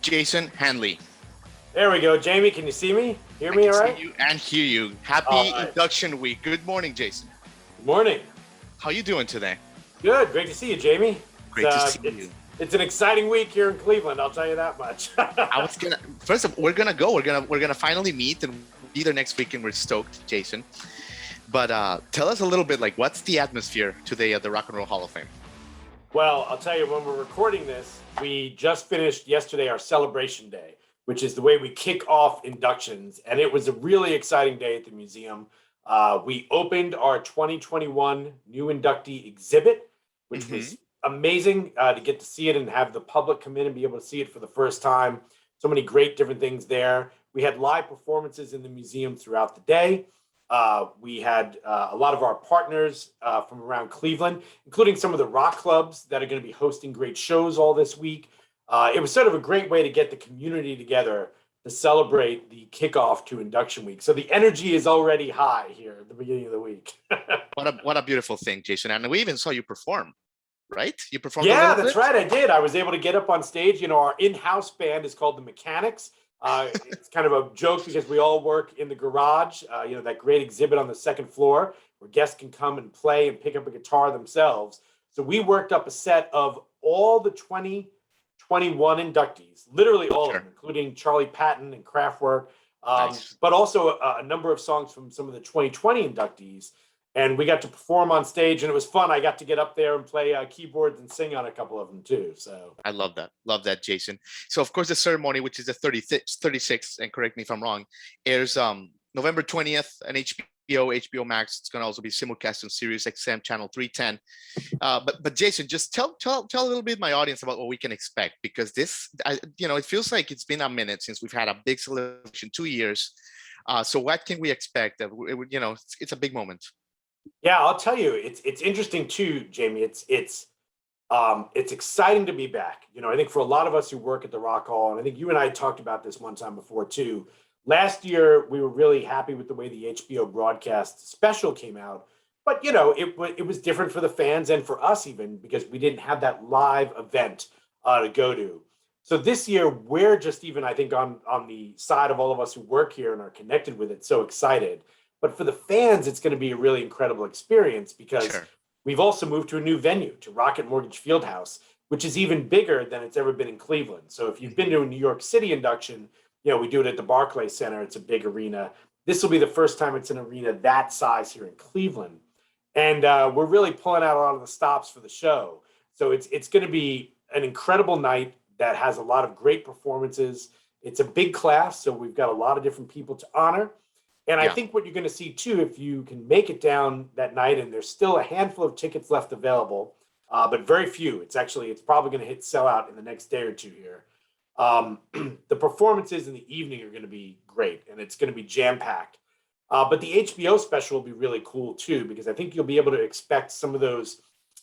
Jason Hanley. There we go. Jamie, can you see me? Hear me all right? See you and hear you. Happy induction week. Good morning, Jason. Good morning. How you doing today? Good. Great to see you, Jamie. Great to see you. It's an exciting week here in Cleveland. I'll tell you that much. First of all, we're gonna finally meet and be there next week, and we're stoked, Jason. But tell us a little bit, like, what's the atmosphere today at the Rock and Roll Hall of Fame? Well, I'll tell you, when we're recording this, we just finished yesterday our celebration day, which is the way we kick off inductions. And it was a really exciting day at the museum. We opened our 2021 new inductee exhibit, which was amazing to get to see it and have the public come in and be able to see it for the first time. So many great different things there. We had live performances in the museum throughout the day. We had a lot of our partners from around Cleveland, including some of the rock clubs that are going to be hosting great shows all this week. It was sort of a great way to get the community together to celebrate the kickoff to induction week. So the energy is already high here at the beginning of the week. What a beautiful thing, Jason. And we even saw you perform, right? You performed. Yeah, that's right. I did. I was able to get up on stage. You know, our in-house band is called the Mechanics. It's kind of a joke because we all work in the garage, that great exhibit on the second floor where guests can come and play and pick up a guitar themselves. So we worked up a set of all the 2021 inductees, literally all of them, including Charley, Patton, and Kraftwerk, nice. But also a number of songs from some of the 2020 inductees. And we got to perform on stage, and it was fun. I got to get up there and play keyboards and sing on a couple of them too. So I love that, Jason. So of course the ceremony, which is the 36th, and correct me if I'm wrong, airs November 20th on HBO Max. It's going to also be simulcast on SiriusXM channel 310. But Jason, just tell a little bit my audience about what we can expect, because it feels like it's been a minute since we've had a big celebration, 2 years. So what can we expect? It's a big moment. Yeah, I'll tell you, it's interesting too, Jamie. It's exciting to be back. I think for a lot of us who work at the Rock Hall, and I think you and I talked about this one time before too. Last year, we were really happy with the way the HBO broadcast special came out, but it was different for the fans and for us even, because we didn't have that live event to go to. So this year, we're just even, I think, on the side of all of us who work here and are connected with it, so excited. But for the fans, it's going to be a really incredible experience because we've also moved to a new venue, to Rocket Mortgage Fieldhouse, which is even bigger than it's ever been in Cleveland. So if you've been to a New York City induction, we do it at the Barclays Center. It's a big arena. This will be the first time it's an arena that size here in Cleveland. And we're really pulling out a lot of the stops for the show. So it's going to be an incredible night that has a lot of great performances. It's a big class, so we've got a lot of different people to honor. And I think what you're going to see too, if you can make it down that night, and there's still a handful of tickets left available, but very few. It's probably going to hit sellout in the next day or two here. The performances in the evening are going to be great, and it's going to be jam-packed. But the HBO special will be really cool too, because I think you'll be able to expect some of those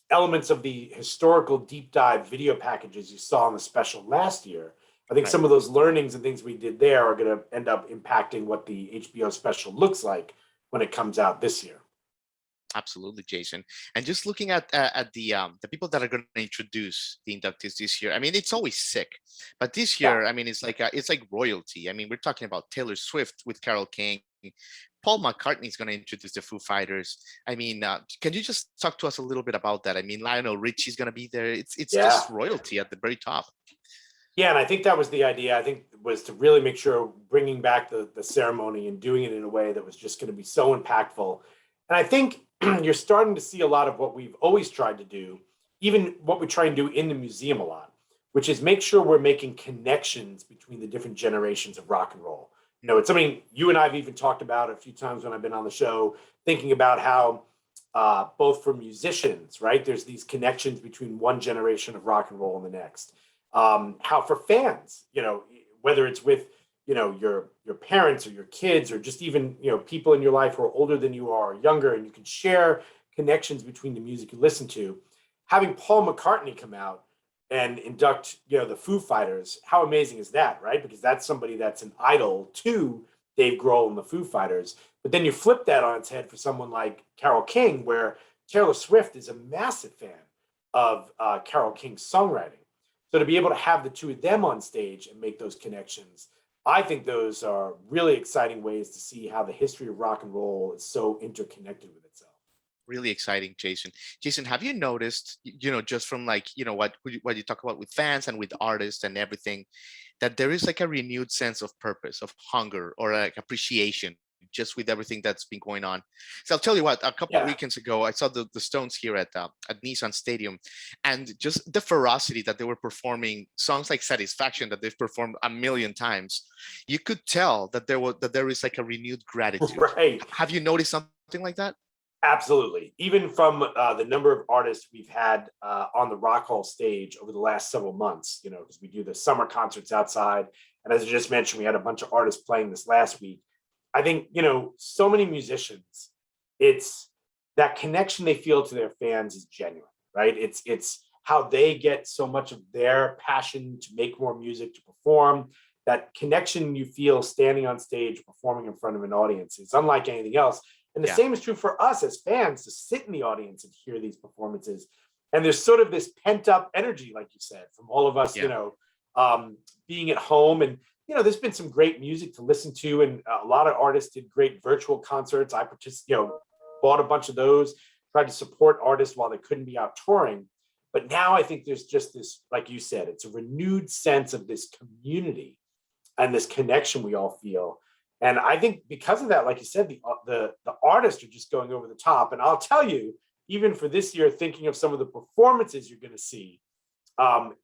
elements of the historical deep dive video packages you saw in the special last year. I think some of those learnings and things we did there are going to end up impacting what the HBO special looks like when it comes out this year. Absolutely, Jason. And just looking at the people that are going to introduce the inductees this year, I mean, it's always sick, but this year, I mean, it's like royalty. I mean, we're talking about Taylor Swift with Carole King. Paul McCartney is going to introduce the Foo Fighters. I mean, can you just talk to us a little bit about that? I mean, Lionel Richie is going to be there. It's just royalty at the very top. Yeah, and I think that was the idea. I think was to really make sure bringing back the ceremony and doing it in a way that was just going to be so impactful. And I think you're starting to see a lot of what we've always tried to do, even what we try and do in the museum a lot, which is make sure we're making connections between the different generations of rock and roll. It's something you and I have even talked about a few times when I've been on the show, thinking about how both for musicians, right, there's these connections between one generation of rock and roll and the next. How for fans, whether it's with, your parents or your kids, or just even, people in your life who are older than you are or younger, and you can share connections between the music you listen to. Having Paul McCartney come out and induct, the Foo Fighters, how amazing is that, right? Because that's somebody that's an idol to Dave Grohl and the Foo Fighters. But then you flip that on its head for someone like Carole King, where Taylor Swift is a massive fan of Carole King's songwriting. So to be able to have the two of them on stage and make those connections, I think those are really exciting ways to see how the history of rock and roll is so interconnected with itself. Really exciting, Jason. Jason, have you noticed, just from like, what you talk about with fans and with artists and everything, that there is like a renewed sense of purpose, of hunger, or like appreciation just with everything that's been going on? So I'll tell you what, a couple of Yeah. weekends ago, I saw the Stones here at Nissan Stadium, and just the ferocity that they were performing songs like Satisfaction that they've performed a million times. You could tell that there is like a renewed gratitude. Right. Have you noticed something like that? Absolutely. Even from the number of artists we've had on the Rock Hall stage over the last several months, because we do the summer concerts outside. And as I just mentioned, we had a bunch of artists playing this last week. I think, so many musicians, it's that connection they feel to their fans is genuine, right? It's how they get so much of their passion to make more music, to perform. That connection you feel standing on stage, performing in front of an audience. It's unlike anything else. And the same is true for us as fans, to sit in the audience and hear these performances. And there's sort of this pent up energy, like you said, from all of us, being at home. And, there's been some great music to listen to. And a lot of artists did great virtual concerts. I bought a bunch of those, tried to support artists while they couldn't be out touring. But now I think there's just this, like you said, it's a renewed sense of this community and this connection we all feel. And I think because of that, like you said, the artists are just going over the top. And I'll tell you, even for this year, thinking of some of the performances you're going to see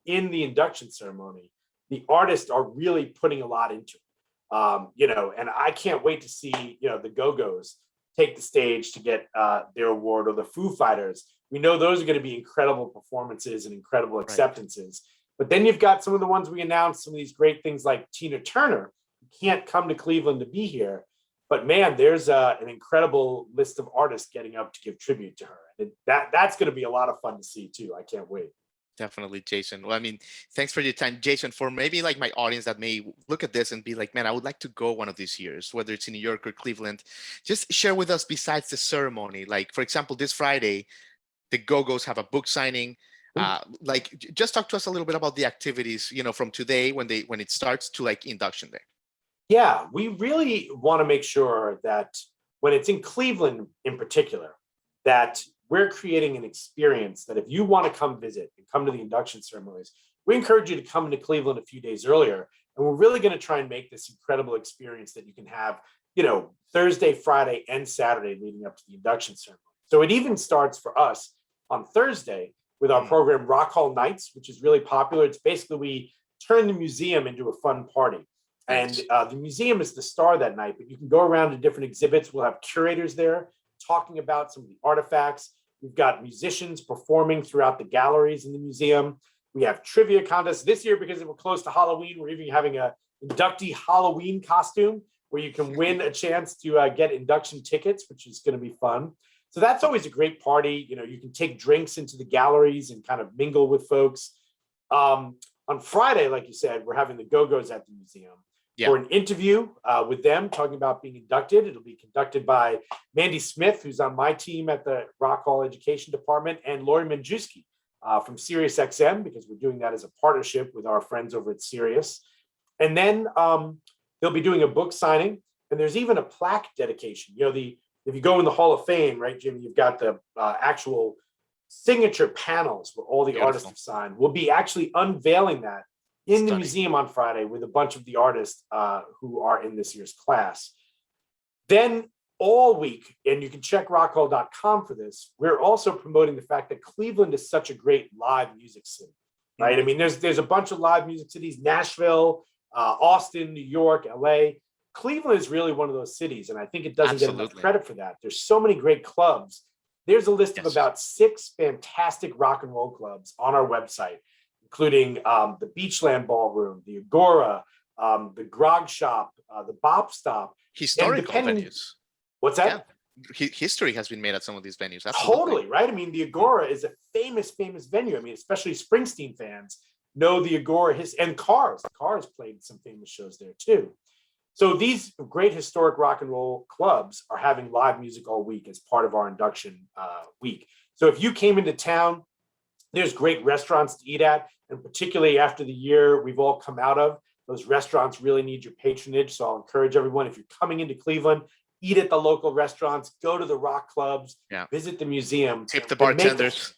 in the induction ceremony, the artists are really putting a lot into it. And I can't wait to see, the Go-Go's take the stage to get their award, or the Foo Fighters. We know those are going to be incredible performances and incredible acceptances. Right. But then you've got some of the ones we announced, some of these great things like Tina Turner, can't come to Cleveland to be here, but man, there's an incredible list of artists getting up to give tribute to her, and that's going to be a lot of fun to see too. I can't wait. Definitely, Jason. Well, thanks for your time, Jason. For maybe like my audience that may look at this and be like, man, I would like to go one of these years, whether it's in New York or Cleveland. Just share with us, besides the ceremony, like for example, this Friday, the Go-Go's have a book signing. Just talk to us a little bit about the activities, from today when it starts to like induction day. Yeah, we really want to make sure that when it's in Cleveland in particular, that we're creating an experience that if you want to come visit and come to the induction ceremonies, we encourage you to come into Cleveland a few days earlier. And we're really going to try and make this incredible experience that you can have, Thursday, Friday, and Saturday leading up to the induction ceremony. So it even starts for us on Thursday with our program Rock Hall Nights, which is really popular. It's basically we turn the museum into a fun party. And the museum is the star that night, but you can go around to different exhibits. We'll have curators there talking about some of the artifacts. We've got musicians performing throughout the galleries in the museum. We have trivia contests this year because we're close to Halloween. We're even having a inductee Halloween costume where you can win a chance to get induction tickets, which is going to be fun. So that's always a great party. You can take drinks into the galleries and kind of mingle with folks. On Friday, like you said, we're having the Go-Go's at the museum. For an interview with them, talking about being inducted. It'll be conducted by Mandy Smith, who's on my team at the Rock Hall Education Department, and Lori Manjewski from SiriusXM, because we're doing that as a partnership with our friends over at Sirius. And then they'll be doing a book signing, and there's even a plaque dedication. If you go in the Hall of Fame, right, Jimmy, you've got the actual signature panels where all the artists have signed. We'll be actually unveiling that in the museum on Friday with a bunch of the artists who are in this year's class. Then all week, and you can check rockhall.com for this, we're also promoting the fact that Cleveland is such a great live music city, right? There's a bunch of live music cities, Nashville, Austin, New York, LA. Cleveland is really one of those cities, and I think it doesn't get enough credit for that. There's so many great clubs. There's a list of about 6 fantastic rock and roll clubs on our website, including the Beachland Ballroom, the Agora, the Grog Shop, the Bop Stop. Historical venues. What's that? Yeah. History has been made at some of these venues. Absolutely. Totally, right? The Agora is a famous venue. Especially Springsteen fans know the Agora, and Cars. Cars played some famous shows there too. So these great historic rock and roll clubs are having live music all week as part of our induction week. So if you came into town, there's great restaurants to eat at. And particularly after the year we've all come out of, those restaurants really need your patronage. So I'll encourage everyone, if you're coming into Cleveland, eat at the local restaurants, go to the rock clubs, visit the museum. Tip the bartenders.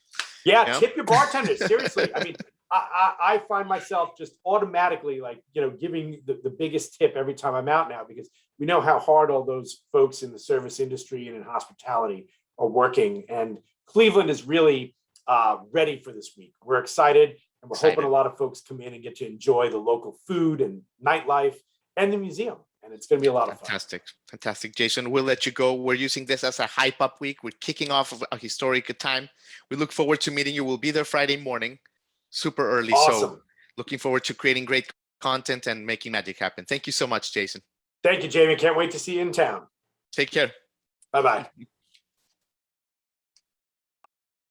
Tip your bartenders. Seriously. I mean, I find myself just automatically like, giving the biggest tip every time I'm out now, because we know how hard all those folks in the service industry and in hospitality are working. And Cleveland is really ready for this week. We're excited, and we're hoping a lot of folks come in and get to enjoy the local food and nightlife and the museum. And it's going to be a lot of fun. Fantastic, Jason. We'll let you go. We're using this as a hype up week. We're kicking off a historic time. We look forward to meeting you. We'll be there Friday morning, super early. Awesome. So looking forward to creating great content and making magic happen. Thank you so much, Jason. Thank you, Jamie. Can't wait to see you in town. Take care. Bye-bye.